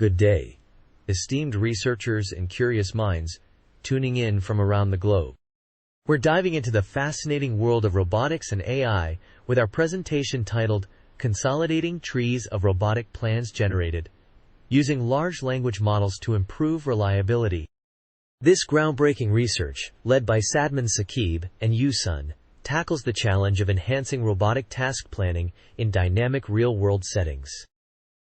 Good day, esteemed researchers and curious minds tuning in from around the globe. We're diving into the fascinating world of robotics and AI with our presentation titled Consolidating Trees of Robotic Plans Generated Using Large Language Models to Improve Reliability. This groundbreaking research, led by Sadman Saqib and Yusun, tackles the challenge of enhancing robotic task planning in dynamic real-world settings.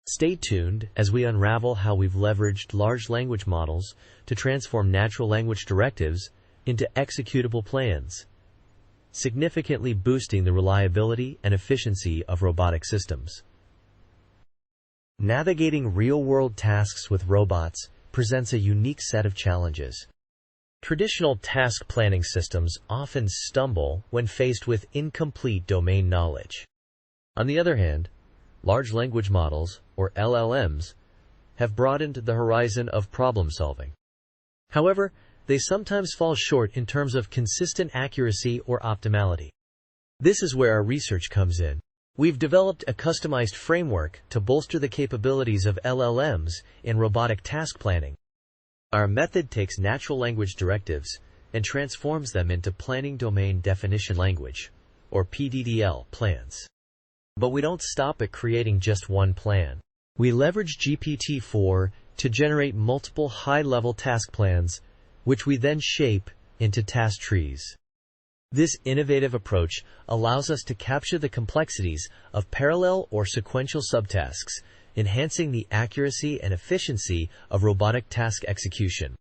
Stay tuned as we unravel how we've leveraged large language models to transform natural language directives into executable plans, significantly boosting the reliability and efficiency of robotic systems. Navigating real-world tasks with robots presents a unique set of challenges. Traditional task planning systems often stumble when faced with incomplete domain knowledge. On the other hand, large language models, or LLMs, have broadened the horizon of problem solving. However, they sometimes fall short in terms of consistent accuracy or optimality. This is where our research comes in. We've developed a customized framework to bolster the capabilities of LLMs in robotic task planning. Our method takes natural language directives and transforms them into Planning Domain Definition Language, or PDDL, plans. But we don't stop at creating just one plan. We leverage GPT-4 to generate multiple high-level task plans, which we then shape into task trees. This innovative approach allows us to capture the complexities of parallel or sequential subtasks, enhancing the accuracy and efficiency of robotic task execution.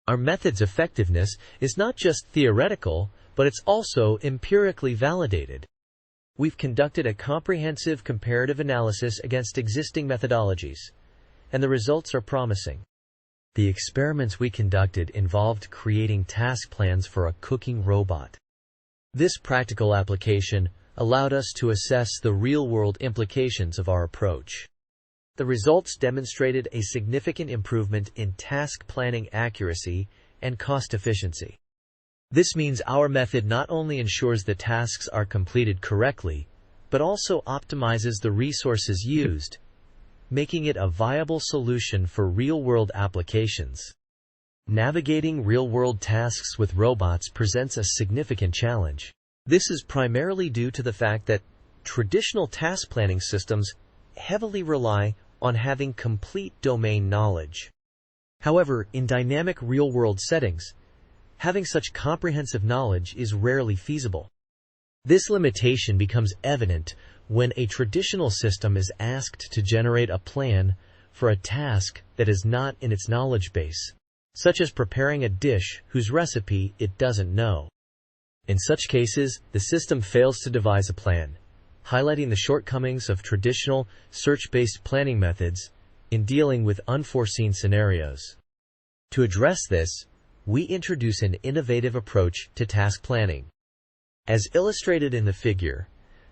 Our method's effectiveness is not just theoretical, but it's also empirically validated. We've conducted a comprehensive comparative analysis against existing methodologies, and the results are promising. The experiments we conducted involved creating task plans for a cooking robot. This practical application allowed us to assess the real-world implications of our approach. The results demonstrated a significant improvement in task planning accuracy and cost efficiency. This means our method not only ensures that tasks are completed correctly, but also optimizes the resources used, making it a viable solution for real-world applications. Navigating real-world tasks with robots presents a significant challenge. This is primarily due to the fact that traditional task planning systems heavily rely on having complete domain knowledge. However, in dynamic real-world settings, having such comprehensive knowledge is rarely feasible. This limitation becomes evident when a traditional system is asked to generate a plan for a task that is not in its knowledge base, such as preparing a dish whose recipe it doesn't know. In such cases, the system fails to devise a plan, highlighting the shortcomings of traditional search-based planning methods in dealing with unforeseen scenarios. To address this, we introduce an innovative approach to task planning. As illustrated in the figure,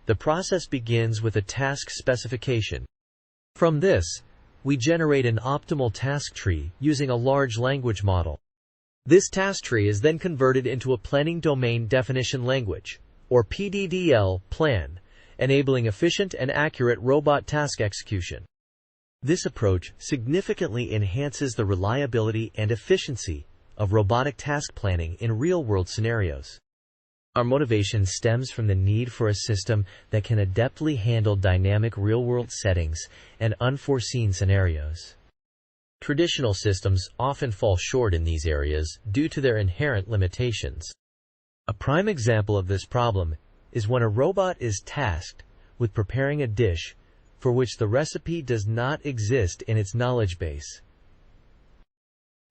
the process begins with a task specification. From this, we generate an optimal task tree using a large language model. This task tree is then converted into a Planning Domain Definition Language, or PDDL, plan, enabling efficient and accurate robot task execution. This approach significantly enhances the reliability and efficiency of robotic task planning in real-world scenarios. Our motivation stems from the need for a system that can adeptly handle dynamic real-world settings and unforeseen scenarios. Traditional systems often fall short in these areas due to their inherent limitations. A prime example of this problem is when a robot is tasked with preparing a dish for which the recipe does not exist in its knowledge base.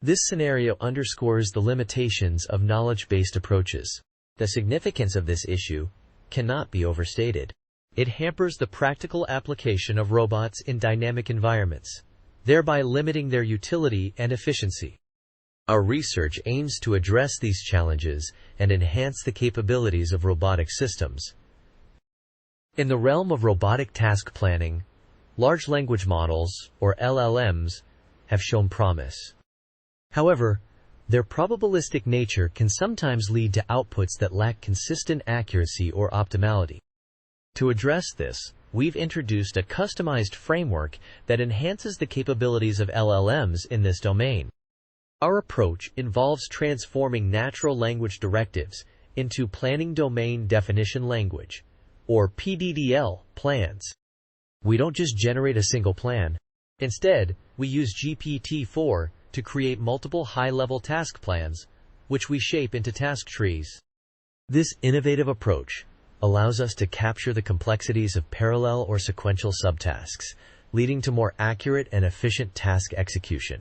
This scenario underscores the limitations of knowledge-based approaches. The significance of this issue cannot be overstated. It hampers the practical application of robots in dynamic environments, thereby limiting their utility and efficiency. Our research aims to address these challenges and enhance the capabilities of robotic systems. In the realm of robotic task planning, large language models, or LLMs, have shown promise. However, their probabilistic nature can sometimes lead to outputs that lack consistent accuracy or optimality. To address this, we've introduced a customized framework that enhances the capabilities of LLMs in this domain. Our approach involves transforming natural language directives into Planning Domain Definition Language, or PDDL, plans. We don't just generate a single plan. Instead, we use GPT-4 to create multiple high-level task plans, which we shape into task trees. This innovative approach allows us to capture the complexities of parallel or sequential subtasks, leading to more accurate and efficient task execution.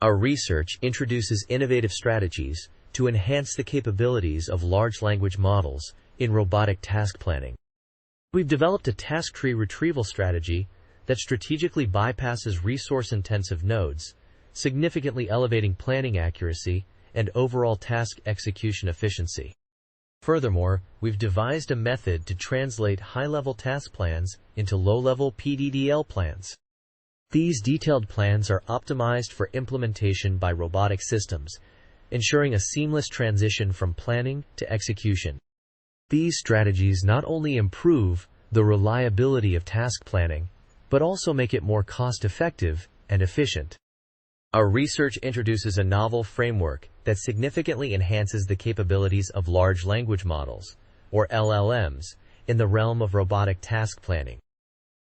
Our research introduces innovative strategies to enhance the capabilities of large language models in robotic task planning. We've developed a task tree retrieval strategy that strategically bypasses resource-intensive nodes, significantly elevating planning accuracy and overall task execution efficiency. Furthermore, we've devised a method to translate high-level task plans into low-level PDDL plans. These detailed plans are optimized for implementation by robotic systems, ensuring a seamless transition from planning to execution. These strategies not only improve the reliability of task planning, but also make it more cost-effective and efficient. Our research introduces a novel framework that significantly enhances the capabilities of large language models, or LLMs, in the realm of robotic task planning.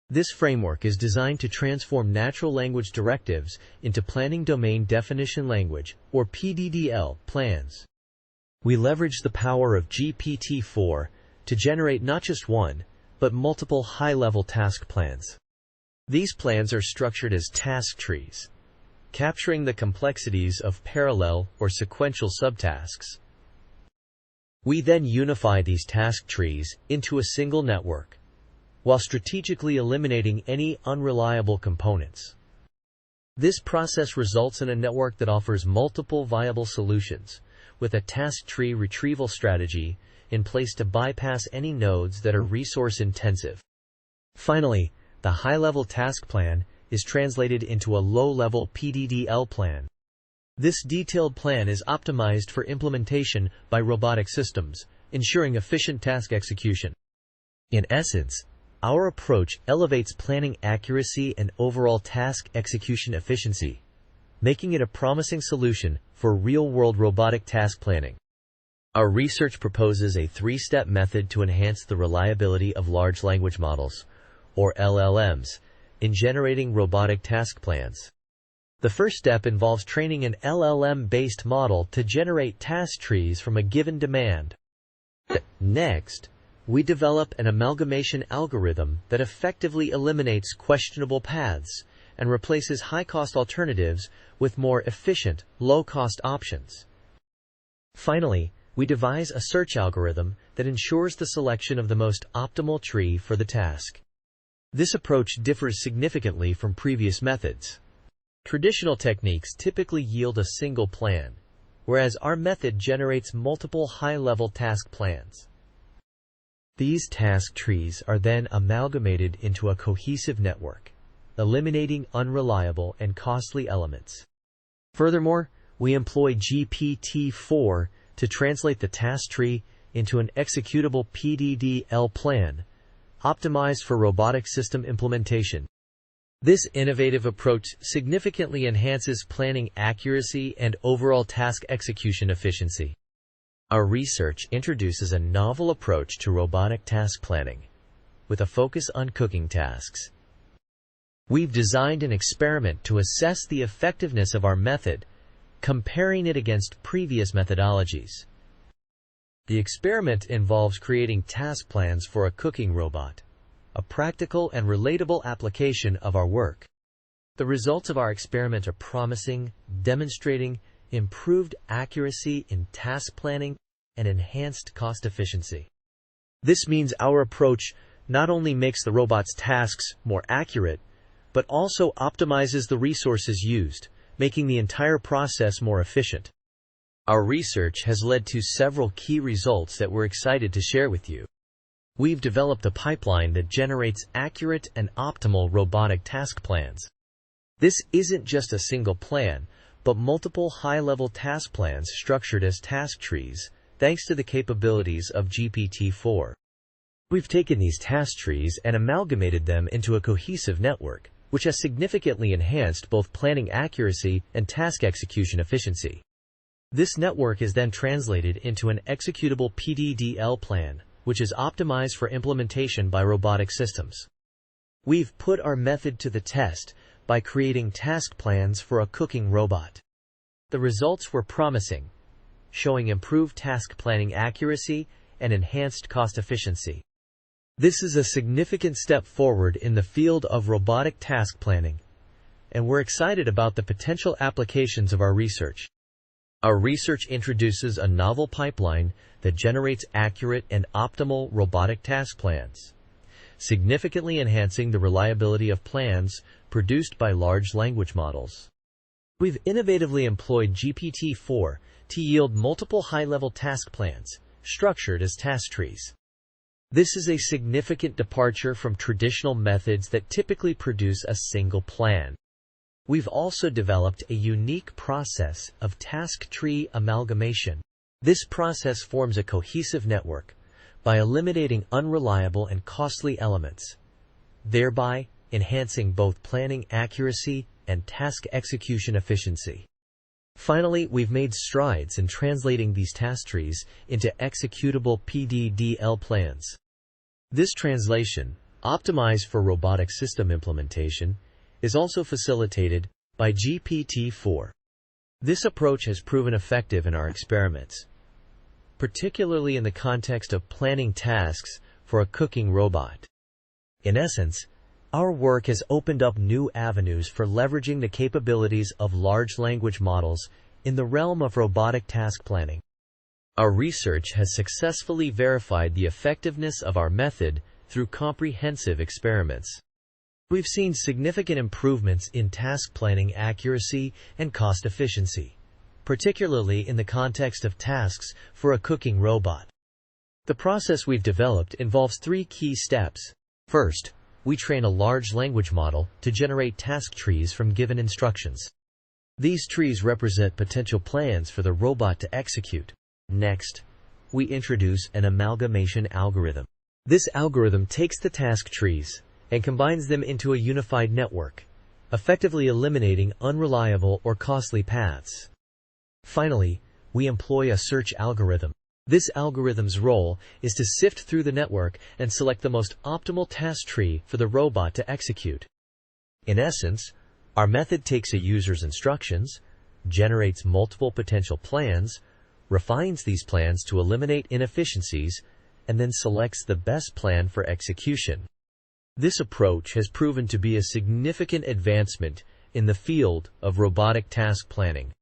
This framework is designed to transform natural language directives into Planning Domain Definition Language, or PDDL, plans. We leverage the power of GPT-4 to generate not just one, but multiple high-level task plans. These plans are structured as task trees, capturing the complexities of parallel or sequential subtasks. We then unify these task trees into a single network, while strategically eliminating any unreliable components. This process results in a network that offers multiple viable solutions, with a task tree retrieval strategy in place to bypass any nodes that are resource-intensive. Finally, the high-level task plan is translated into a low-level PDDL plan. This detailed plan is optimized for implementation by robotic systems, ensuring efficient task execution. In essence, our approach elevates planning accuracy and overall task execution efficiency, making it a promising solution for real-world robotic task planning. Our research proposes a three-step method to enhance the reliability of large language models, or LLMs, in generating robotic task plans. The first step involves training an LLM-based model to generate task trees from a given demand. Next, we develop an amalgamation algorithm that effectively eliminates questionable paths and replaces high-cost alternatives with more efficient, low-cost options. Finally, we devise a search algorithm that ensures the selection of the most optimal tree for the task. This approach differs significantly from previous methods. Traditional techniques typically yield a single plan, whereas our method generates multiple high-level task plans. These task trees are then amalgamated into a cohesive network, eliminating unreliable and costly elements. Furthermore, we employ GPT-4 to translate the task tree into an executable PDDL plan, optimized for robotic system implementation. This innovative approach significantly enhances planning accuracy and overall task execution efficiency. Our research introduces a novel approach to robotic task planning, with a focus on cooking tasks. We've designed an experiment to assess the effectiveness of our method, comparing it against previous methodologies. The experiment involves creating task plans for a cooking robot, a practical and relatable application of our work. The results of our experiment are promising, demonstrating improved accuracy in task planning and enhanced cost efficiency. This means our approach not only makes the robot's tasks more accurate, but also optimizes the resources used, making the entire process more efficient. Our research has led to several key results that we're excited to share with you. We've developed a pipeline that generates accurate and optimal robotic task plans. This isn't just a single plan, but multiple high-level task plans structured as task trees, thanks to the capabilities of GPT-4. We've taken these task trees and amalgamated them into a cohesive network, which has significantly enhanced both planning accuracy and task execution efficiency. This network is then translated into an executable PDDL plan, which is optimized for implementation by robotic systems. We've put our method to the test by creating task plans for a cooking robot. The results were promising, showing improved task planning accuracy and enhanced cost efficiency. This is a significant step forward in the field of robotic task planning, and we're excited about the potential applications of our research. Our research introduces a novel pipeline that generates accurate and optimal robotic task plans, significantly enhancing the reliability of plans produced by large language models. We've innovatively employed GPT-4 to yield multiple high-level task plans, structured as task trees. This is a significant departure from traditional methods that typically produce a single plan. We've also developed a unique process of task tree amalgamation. This process forms a cohesive network by eliminating unreliable and costly elements, thereby enhancing both planning accuracy and task execution efficiency. Finally, we've made strides in translating these task trees into executable PDDL plans. This translation, optimized for robotic system implementation, is also facilitated by GPT-4. This approach has proven effective in our experiments, particularly in the context of planning tasks for a cooking robot. In essence, our work has opened up new avenues for leveraging the capabilities of large language models in the realm of robotic task planning. Our research has successfully verified the effectiveness of our method through comprehensive experiments. We've seen significant improvements in task planning accuracy and cost efficiency, particularly in the context of tasks for a cooking robot. The process we've developed involves 3 key steps. First, we train a large language model to generate task trees from given instructions. These trees represent potential plans for the robot to execute. Next, we introduce an amalgamation algorithm. This algorithm takes the task trees and combines them into a unified network, effectively eliminating unreliable or costly paths. Finally, we employ a search algorithm. This algorithm's role is to sift through the network and select the most optimal task tree for the robot to execute. In essence, our method takes a user's instructions, generates multiple potential plans, refines these plans to eliminate inefficiencies, and then selects the best plan for execution. This approach has proven to be a significant advancement in the field of robotic task planning.